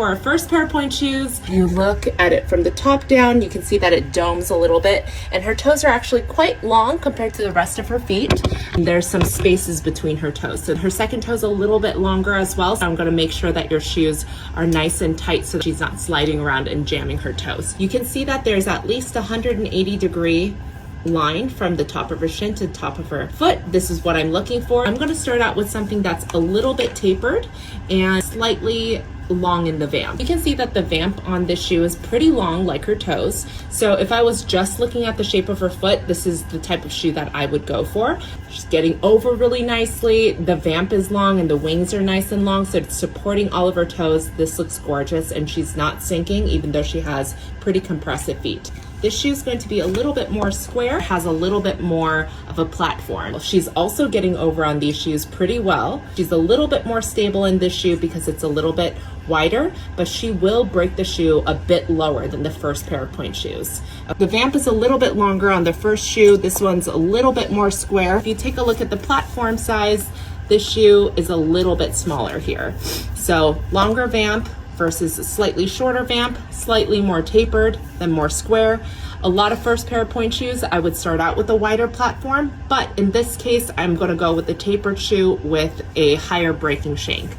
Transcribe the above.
for our first pair of pointe shoes. You look at it from the top down, you can see that it domes a little bit, and her toes are actually quite long compared to the rest of her feet. And there's some spaces between her toes. So her second toe is a little bit longer as well. So I'm gonna make sure that your shoes are nice and tight so she's not sliding around and jamming her toes. You can see that there's at least 180-degree line from the top of her shin to the top of her foot. This is what I'm looking for. I'm going to start out with something that's a little bit tapered and slightly long in the vamp. You can see that the vamp on this shoe is pretty long, like her toes. So if I was just looking at the shape of her foot, this is the type of shoe that I would go for. She's getting over really nicely. The vamp is long and the wings are nice and long, so it's supporting all of her toes. This looks gorgeous, and she's not sinking even though she has pretty compressive feet. This shoe is going to be a little bit more square, has a little bit more of a platform. She's also getting over on these shoes pretty well. She's a little bit more stable in this shoe because it's a little bit wider, but she will break the shoe a bit lower than the first pair of pointe shoes. The vamp is a little bit longer on the first shoe. This one's a little bit more square. If you take a look at the platform size, this shoe is a little bit smaller here. So longer vamp versus a slightly shorter vamp, slightly more tapered, then more square. A lot of first pair of pointe shoes, I would start out with a wider platform, but in this case, I'm gonna go with the tapered shoe with a higher breaking shank.